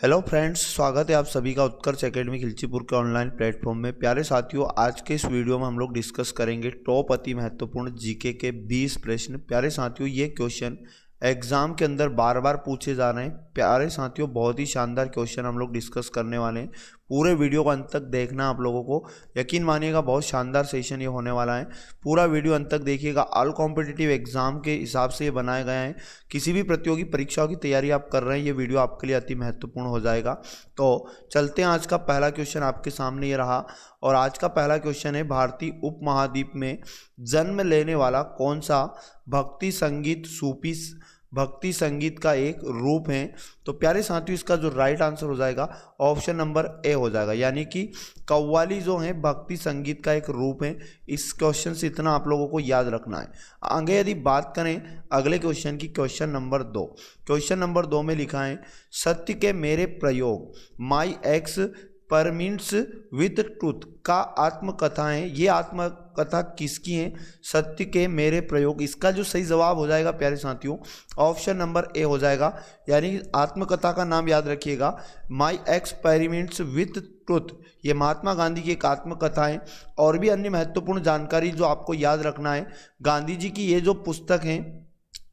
Hello friends, स्वागत है आप सभी का उत्कर्ष एकेडमी खिलचीपुर के ऑनलाइन प्लेटफॉर्म में। प्यारे साथियों, आज के इस वीडियो में हम लोग डिस्कस करेंगे टॉप अति महत्वपूर्ण जीके के 20 प्रश्न। प्यारे साथियों, ये क्वेश्चन एग्जाम के अंदर बार बार पूछे जा रहे हैं। प्यारे साथियों, बहुत ही शानदार क्वेश्चन हम लोग डिस्कस करने वाले हैं। पूरे वीडियो को अंत तक देखना आप लोगों को, यकीन मानिएगा बहुत शानदार सेशन ये होने वाला है। पूरा वीडियो अंत तक देखिएगा। ऑल कॉम्पिटिटिव एग्जाम के हिसाब से ये बनाए गए हैं। किसी भी प्रतियोगी परीक्षाओं की तैयारी आप कर रहे हैं, ये वीडियो आपके लिए अति महत्वपूर्ण हो जाएगा। तो चलते हैं, आज का पहला क्वेश्चन आपके सामने ये रहा। और आज का पहला क्वेश्चन है, भारतीय उपमहाद्वीप में जन्म लेने वाला कौन सा भक्ति संगीत सूफी भक्ति संगीत का एक रूप है? तो प्यारे साथियों, इसका जो राइट आंसर हो जाएगा ऑप्शन नंबर ए हो जाएगा, यानी कि कव्वाली जो है भक्ति संगीत का एक रूप है। इस क्वेश्चन से इतना आप लोगों को याद रखना है। आगे यदि बात करें अगले क्वेश्चन की, क्वेश्चन नंबर 2। क्वेश्चन नंबर 2 में लिखा है, सत्य के मेरे प्रयोग माई एक्स परमिट्स विथ ट्रूथ का आत्मकथा है। ये आत्मकथा किसकी है? सत्य के मेरे प्रयोग। इसका जो सही जवाब हो जाएगा प्यारे साथियों, ऑप्शन नंबर ए हो जाएगा, यानी आत्मकथा का नाम याद रखिएगा, माई एक्सपेरिमेंट्स विथ ट्रूथ। ये महात्मा गांधी की एक आत्मकथा है। और भी अन्य महत्वपूर्ण जानकारी जो आपको याद रखना है, गांधी जी की ये जो पुस्तक है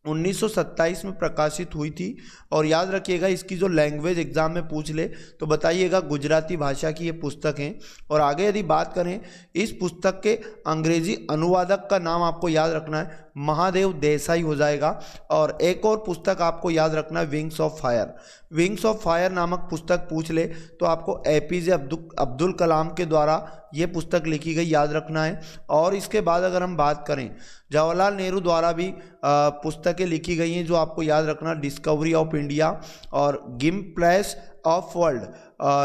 1927 में प्रकाशित हुई थी। और याद रखिएगा, इसकी जो लैंग्वेज एग्जाम में पूछ ले तो बताइएगा गुजराती भाषा की ये पुस्तक है। और आगे यदि बात करें, इस पुस्तक के अंग्रेजी अनुवादक का नाम आपको याद रखना है, महादेव देसाई हो जाएगा। और एक और पुस्तक आपको याद रखना है, wings of fire. Wings of fire नामक पुस्तक पूछ ले तो आपको एपीजे अब्दुल कलाम के द्वारा ये पुस्तक लिखी गई, याद रखना है। और इसके बाद अगर हम बात करें, जवाहरलाल नेहरू द्वारा भी पुस्तकें लिखी गई हैं, जो आपको याद रखना, डिस्कवरी ऑफ इंडिया और गिम प्लेस ऑफ वर्ल्ड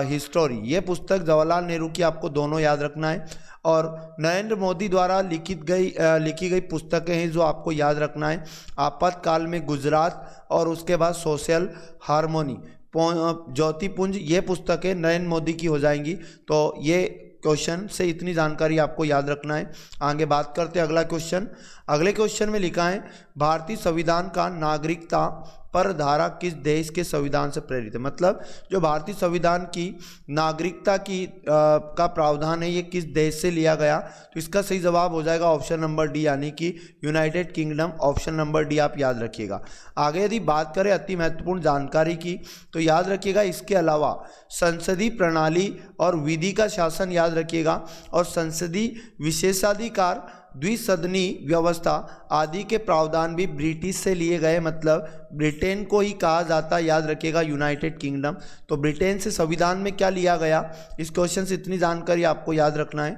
हिस्टोरी। ये पुस्तक जवाहरलाल नेहरू की आपको दोनों याद रखना है। और नरेंद्र मोदी द्वारा लिखी गई पुस्तकें हैं जो आपको याद रखना है, आपातकाल में गुजरात और उसके बाद सोशल हारमोनी, ज्योतिपुंज। ये पुस्तकें नरेंद्र मोदी की हो जाएंगी। तो ये क्वेश्चन से इतनी जानकारी आपको याद रखना है। आगे बात करते हैं अगला क्वेश्चन। अगले क्वेश्चन में लिखा है, भारतीय संविधान का नागरिकता पर धारा किस देश के संविधान से प्रेरित है? मतलब जो भारतीय संविधान की नागरिकता की का प्रावधान है, ये किस देश से लिया गया? तो इसका सही जवाब हो जाएगा ऑप्शन नंबर डी, यानी कि United kingdom. Option number D आप याद रखिएगा। आगे यदि बात करें अति महत्वपूर्ण जानकारी की, तो याद रखिएगा, इसके अलावा संसदीय प्रणाली और विधि का शासन याद रखिएगा, और संसदीय विशेषाधिकार, द्विसदनी व्यवस्था आदि के प्रावधान भी ब्रिटिश से लिए गए। मतलब ब्रिटेन को ही कहा जाता है, याद रखिएगा, यूनाइटेड किंगडम। तो ब्रिटेन से संविधान में क्या लिया गया? इस क्वेश्चन से इतनी जानकारी आपको याद रखना है।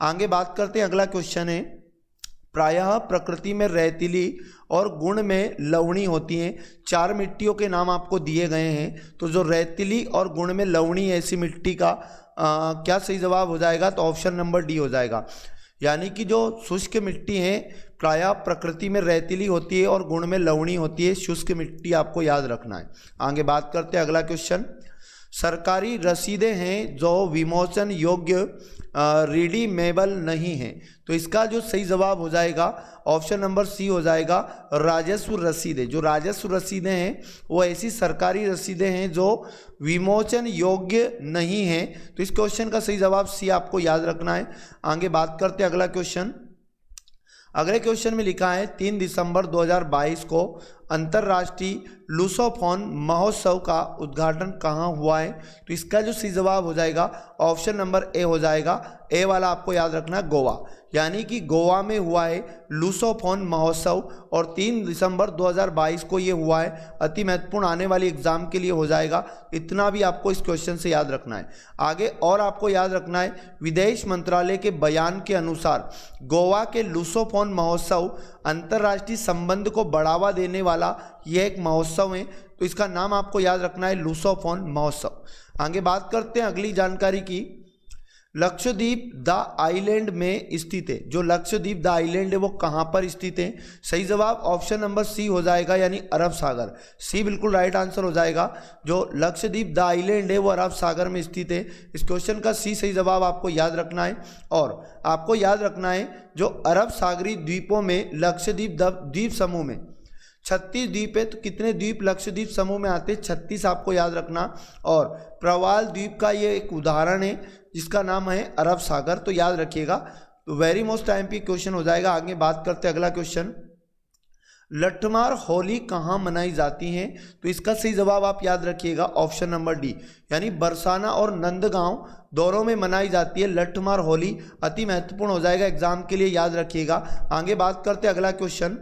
आगे बात करते हैं, अगला क्वेश्चन है, प्रायः प्रकृति में रेतीली और गुण में लवणी होती हैं। 4 मिट्टियों के नाम आपको दिए गए हैं। तो जो रेतीली और गुण में लवणी ऐसी मिट्टी का क्या सही जवाब हो जाएगा? तो ऑप्शन नंबर डी हो जाएगा, यानी कि जो शुष्क मिट्टी है प्रायः प्रकृति में रेतीली होती है और गुण में लवणी होती है। शुष्क मिट्टी आपको याद रखना है। आगे बात करते हैं अगला क्वेश्चन। सरकारी रसीदें हैं जो विमोचन योग्य रिडीमेबल नहीं है। तो इसका जो सही जवाब हो जाएगा ऑप्शन नंबर सी हो जाएगा, राजस्व रसीदें। जो राजस्व रसीदें हैं वो ऐसी सरकारी रसीदें हैं जो विमोचन योग्य नहीं है। तो इस क्वेश्चन का सही जवाब सी आपको याद रखना है। आगे बात करते हैं अगला क्वेश्चन। अगले क्वेश्चन में लिखा है, 3 दिसंबर 2022 को अंतर्राष्ट्रीय लुसोफोन महोत्सव का उद्घाटन कहाँ हुआ है? तो इसका जो सही जवाब हो जाएगा ऑप्शन नंबर ए हो जाएगा। ए वाला आपको याद रखना, गोवा, यानी कि गोवा में हुआ है लुसोफोन महोत्सव, और 3 दिसंबर 2022 को ये हुआ है। अति महत्वपूर्ण आने वाली एग्जाम के लिए हो जाएगा। इतना भी आपको इस क्वेश्चन से याद रखना है। आगे और आपको याद रखना है, विदेश मंत्रालय के बयान के अनुसार गोवा के लुसोफोन महोत्सव अंतर्राष्ट्रीय संबंध को बढ़ावा देने वाला यह एक महोत्सव है। तो इसका नाम आपको याद रखना है, लुसोफोन महोत्सव। आगे बात करते हैं अगली जानकारी की। लक्षद्वीप द आइलैंड में स्थित है। जो लक्षद्वीप द आइलैंड है वो कहाँ पर स्थित है? सही जवाब ऑप्शन नंबर सी हो जाएगा, यानी अरब सागर। सी बिल्कुल राइट आंसर हो जाएगा। जो लक्षद्वीप द आइलैंड है वो अरब सागर में स्थित है। इस क्वेश्चन का सी सही जवाब आपको याद रखना है। और आपको याद रखना है, जो अरब सागरी द्वीपों में लक्षद्वीप द्वीप समूह में 36 द्वीप है, तो कितने द्वीप लक्षद्वीप समूह में आते हैं? 36 आपको याद रखना। और प्रवाल द्वीप का ये एक उदाहरण है जिसका नाम है अरब सागर, तो याद रखिएगा। तो वेरी मोस्ट टाइम पे क्वेश्चन हो जाएगा। आगे बात करते हैं अगला क्वेश्चन, लठमार होली कहाँ मनाई जाती है? तो इसका सही जवाब आप याद रखिएगा ऑप्शन नंबर डी, यानी बरसाना और नंदगांव दोनों में मनाई जाती है लठमार होली। अति महत्वपूर्ण हो जाएगा एग्जाम के लिए, याद रखिएगा। आगे बात करते हैं अगला क्वेश्चन,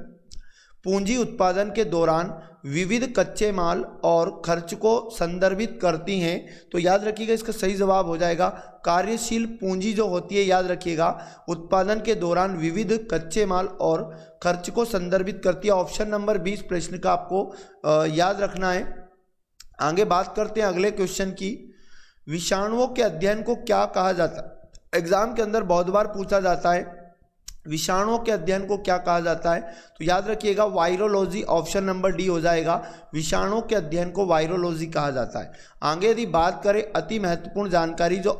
पूंजी उत्पादन के दौरान विविध कच्चे माल और खर्च को संदर्भित करती हैं, तो याद रखिएगा इसका सही जवाब हो जाएगा कार्यशील पूंजी जो होती है, याद रखिएगा उत्पादन के दौरान विविध कच्चे माल और खर्च को संदर्भित करती है। ऑप्शन नंबर 20 प्रश्न का आपको याद रखना है। आगे बात करते हैं अगले क्वेश्चन की, विषाणुओं के अध्ययन को क्या कहा जाता है? एग्जाम के अंदर बहुत बार पूछा जाता है विषाणुओं के अध्ययन को क्या कहा जाता है, तो याद रखिएगा वायरोलॉजी, ऑप्शन नंबर डी हो जाएगा। विषाणुओं के अध्ययन को वायरोलॉजी कहा जाता है। आगे यदि बात करें अति महत्वपूर्ण जानकारी जो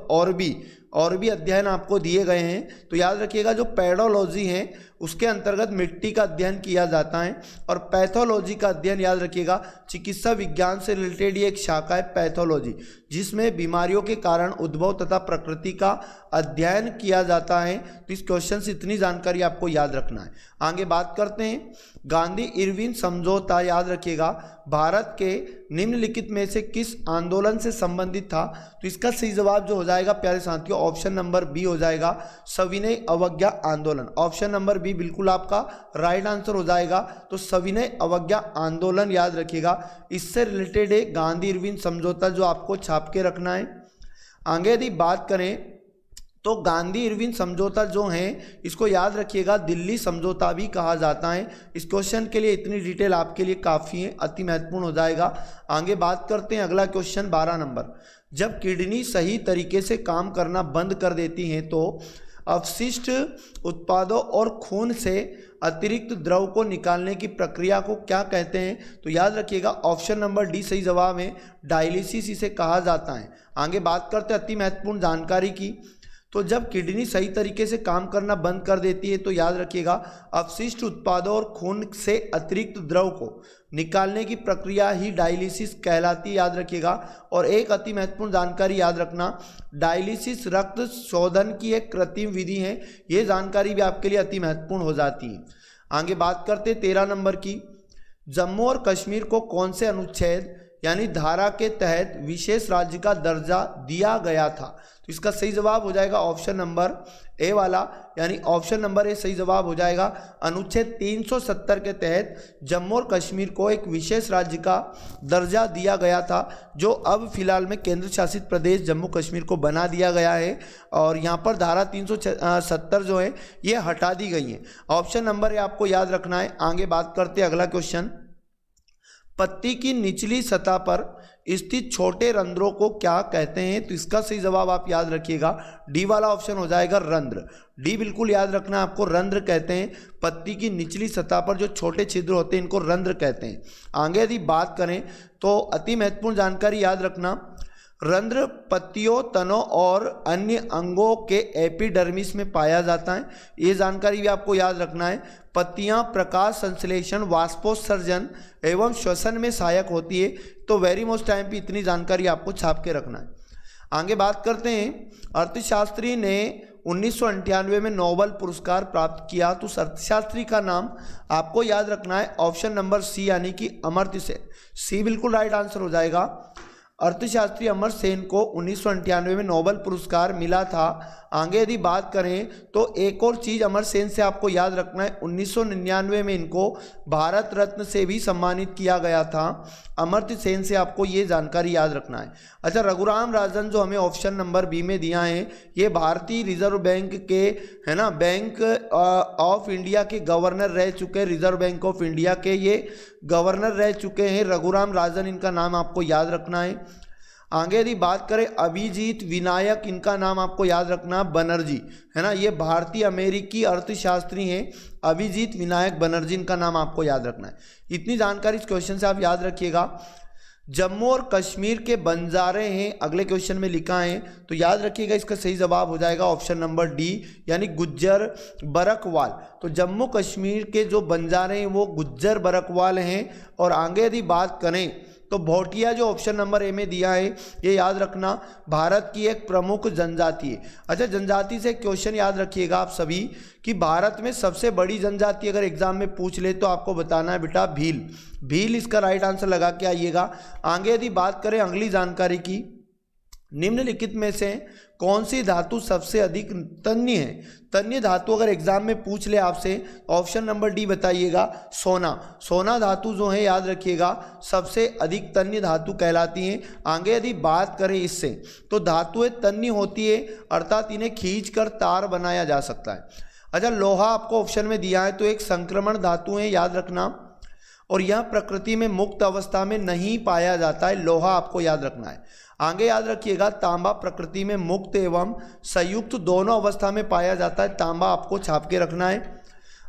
और भी अध्ययन आपको दिए गए हैं, तो याद रखिएगा जो पेडोलॉजी है उसके अंतर्गत मिट्टी का अध्ययन किया जाता है। और पैथोलॉजी का अध्ययन याद रखिएगा चिकित्सा विज्ञान से रिलेटेड ये एक शाखा है पैथोलॉजी, जिसमें बीमारियों के कारण उद्भव तथा प्रकृति का अध्ययन किया जाता है। तो इस क्वेश्चन से इतनी जानकारी आपको याद रखना है। आगे बात करते हैं गांधी इरविन समझौता, याद रखिएगा भारत के निम्नलिखित में से किस आंदोलन से संबंधित था? तो इसका सही जवाब जो हो जाएगा प्यारे साथियों ऑप्शन नंबर बी हो जाएगा सविनय अवज्ञा आंदोलन। ऑप्शन नंबर बी बिल्कुल आपका राइट आंसर हो जाएगा। तो सविनय अवज्ञा आंदोलन याद रखिएगा, इससे रिलेटेड है गांधी इरविन समझौता जो आपको छाप के रखना है। आगे यदि बात करें तो गांधी इरविन समझौता जो है इसको याद रखिएगा दिल्ली समझौता भी कहा जाता है। इस क्वेश्चन के लिए इतनी डिटेल आपके लिए काफ़ी है, अति महत्वपूर्ण हो जाएगा। आगे बात करते हैं अगला क्वेश्चन 12 नंबर, जब किडनी सही तरीके से काम करना बंद कर देती हैं तो अपशिष्ट उत्पादों और खून से अतिरिक्त द्रव को निकालने की प्रक्रिया को क्या कहते हैं? तो याद रखिएगा ऑप्शन नंबर डी सही जवाब है, डायलिसिस इसे कहा जाता है। आगे बात करते हैं अति महत्वपूर्ण जानकारी की, तो जब किडनी सही तरीके से काम करना बंद कर देती है तो याद रखिएगा अपशिष्ट उत्पादों और खून से अतिरिक्त द्रव को निकालने की प्रक्रिया ही डायलिसिस कहलाती है, याद रखिएगा। और एक अति महत्वपूर्ण जानकारी याद रखना, डायलिसिस रक्त शोधन की एक कृत्रिम विधि है, ये जानकारी भी आपके लिए अति महत्वपूर्ण हो जाती है। आगे बात करते 13 नंबर की, जम्मू और कश्मीर को कौन से अनुच्छेद यानी धारा के तहत विशेष राज्य का दर्जा दिया गया था? तो इसका सही जवाब हो जाएगा ऑप्शन नंबर ए वाला, यानी ऑप्शन नंबर ए सही जवाब हो जाएगा। अनुच्छेद 370 के तहत जम्मू और कश्मीर को एक विशेष राज्य का दर्जा दिया गया था, जो अब फिलहाल में केंद्र शासित प्रदेश जम्मू कश्मीर को बना दिया गया है। और यहाँ पर धारा 370 जो है ये हटा दी गई है। ऑप्शन नंबर ए आपको याद रखना है। आगे बात करते हैं अगला क्वेश्चन, पत्ती की निचली सतह पर स्थित छोटे रंध्रों को क्या कहते हैं? तो इसका सही जवाब आप याद रखिएगा डी वाला ऑप्शन हो जाएगा रंध्र। डी बिल्कुल याद रखना, आपको रंध्र कहते हैं। पत्ती की निचली सतह पर जो छोटे छिद्र होते हैं इनको रंध्र कहते हैं। आगे यदि बात करें तो अति महत्वपूर्ण जानकारी याद रखना, रंध्र पत्तियों, तनों और अन्य अंगों के एपिडर्मिस में पाया जाता है, ये जानकारी भी आपको याद रखना है। पत्तियां प्रकाश संश्लेषण, वाष्पोत्सर्जन एवं श्वसन में सहायक होती है। तो वेरी मोस्ट टाइम पे इतनी जानकारी आपको छाप के रखना है। आगे बात करते हैं, अर्थशास्त्री ने 1998 में नोबेल पुरस्कार प्राप्त किया, तो अर्थशास्त्री का नाम आपको याद रखना है ऑप्शन नंबर सी, यानी कि अमर्त्य सेन। सी बिल्कुल राइट आंसर हो जाएगा। अर्थशास्त्री अमर्त्य सेन को 1998 में नोबेल पुरस्कार मिला था। आगे यदि बात करें तो एक और चीज़ अमर्त्य सेन से आपको याद रखना है, 1999 में इनको भारत रत्न से भी सम्मानित किया गया था। अमर्त्य सेन से आपको ये जानकारी याद रखना है। अच्छा, रघुराम राजन जो हमें ऑप्शन नंबर बी में दिया है, ये भारतीय रिजर्व बैंक के है ना, बैंक ऑफ इंडिया के गवर्नर रह चुके हैं, रिजर्व बैंक ऑफ इंडिया के ये गवर्नर रह चुके हैं रघुराम राजन, इनका नाम आपको याद रखना है। आगे यदि बात करें अभिजीत विनायक, इनका नाम आपको याद रखना बनर्जी, है ना, ये भारतीय अमेरिकी अर्थशास्त्री हैं अभिजीत विनायक बनर्जी, इनका नाम आपको याद रखना है। इतनी जानकारी इस क्वेश्चन से आप याद रखिएगा। जम्मू और कश्मीर के बंजारे हैं, अगले क्वेश्चन में लिखा है, तो याद रखिएगा इसका सही जवाब हो जाएगा ऑप्शन नंबर डी, यानी गुज्जर बरकवाल। तो जम्मू कश्मीर के जो बंजारे हैं वो गुज्जर बरकवाल हैं। और आगे यदि बात करें तो भोटिया जो ऑप्शन नंबर ए में दिया है, ये याद रखना भारत की एक प्रमुख जनजाति है। अच्छा, जनजाति से क्वेश्चन याद रखिएगा आप सभी कि भारत में सबसे बड़ी जनजाति अगर एग्जाम में पूछ ले तो आपको बताना है बेटा भील। भील इसका राइट आंसर लगा के आइएगा। आगे यदि बात करें अगली जानकारी की, निम्नलिखित में से कौन सी धातु सबसे अधिक तन्य है? तन्य धातु अगर एग्जाम में पूछ ले आपसे, ऑप्शन नंबर डी बताइएगा सोना। सोना धातु जो है याद रखिएगा सबसे अधिक तन्य धातु कहलाती है। आगे यदि बात करें इससे, तो धातुएं तन्य होती है अर्थात इन्हें खींचकर तार बनाया जा सकता है। अच्छा, लोहा आपको ऑप्शन में दिया है, तो एक संक्रमण धातु है याद रखना, और यह प्रकृति में मुक्त अवस्था में नहीं पाया जाता है। लोहा आपको याद रखना है। आगे याद रखिएगा तांबा प्रकृति में मुक्त एवं संयुक्त दोनों अवस्था में पाया जाता है। तांबा आपको छाप के रखना है।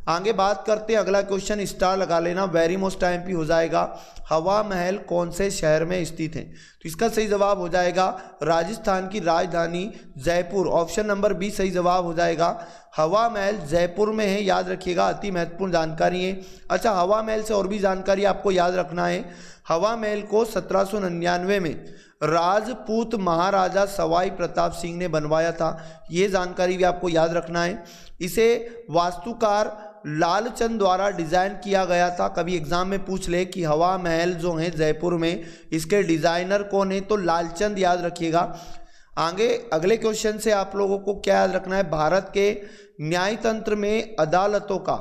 आगे बात करते हैं, अगला क्वेश्चन स्टार लगा लेना, वेरी मोस्ट टाइम हो जाएगा। हवा महल कौन से शहर में स्थित है? तो इसका सही जवाब हो जाएगा राजस्थान की राजधानी जयपुर। ऑप्शन नंबर बी सही जवाब हो जाएगा। हवा महल जयपुर में है, याद रखिएगा, अति महत्वपूर्ण जानकारी है। अच्छा, हवा महल से और भी जानकारी आपको याद रखना है। हवा महल को 1799 में राजपूत महाराजा सवाई प्रताप सिंह ने बनवाया था, ये जानकारी भी आपको याद रखना है। इसे वास्तुकार लालचंद द्वारा डिज़ाइन किया गया था। कभी एग्जाम में पूछ ले कि हवा महल जो है जयपुर में, इसके डिज़ाइनर कौन है, तो लालचंद याद रखिएगा। आगे अगले क्वेश्चन से आप लोगों को क्या याद रखना है, भारत के न्यायतंत्र में अदालतों का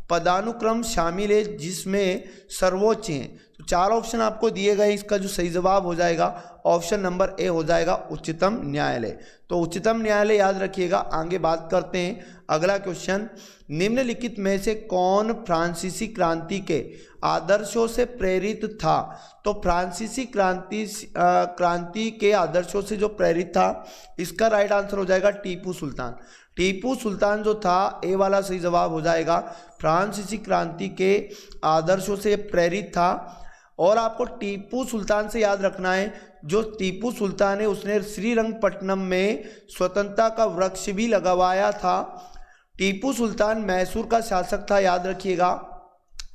पदानुक्रम शामिल है जिसमें सर्वोच्च हैं। तो चार ऑप्शन आपको दिए गए, इसका जो सही जवाब हो जाएगा ऑप्शन नंबर ए हो जाएगा उच्चतम न्यायालय। तो उच्चतम न्यायालय याद रखिएगा। आगे बात करते हैं, अगला क्वेश्चन, निम्नलिखित में से कौन फ्रांसीसी क्रांति के आदर्शों से प्रेरित था? तो फ्रांसीसी क्रांति के आदर्शों से जो प्रेरित था, इसका राइट आंसर हो जाएगा टीपू सुल्तान। टीपू सुल्तान जो था, ए वाला सही जवाब हो जाएगा, फ्रांसीसी क्रांति के आदर्शों से प्रेरित था। और आपको टीपू सुल्तान से याद रखना है, जो टीपू सुल्तान है उसने श्रीरंगपट्टनम में स्वतंत्रता का वृक्ष भी लगवाया था। टीपू सुल्तान मैसूर का शासक था, याद रखिएगा।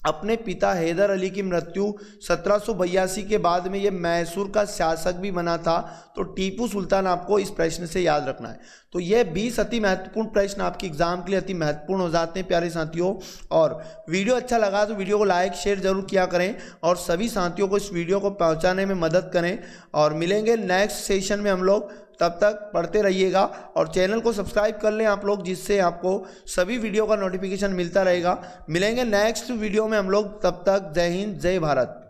अपने पिता हैदर अली की मृत्यु 1782 के बाद में ये मैसूर का शासक भी बना था। तो टीपू सुल्तान आपको इस प्रश्न से याद रखना है। तो ये 20 अति महत्वपूर्ण प्रश्न आपके एग्जाम के लिए अति महत्वपूर्ण हो जाते हैं प्यारे साथियों। और वीडियो अच्छा लगा तो वीडियो को लाइक शेयर जरूर किया करें और सभी साथियों को इस वीडियो को पहुंचाने में मदद करें। और मिलेंगे नेक्स्ट सेशन में हम लोग, तब तक पढ़ते रहिएगा और चैनल को सब्सक्राइब कर लें आप लोग, जिससे आपको सभी वीडियो का नोटिफिकेशन मिलता रहेगा। मिलेंगे नेक्स्ट वीडियो में हम लोग, तब तक जय हिंद जय भारत।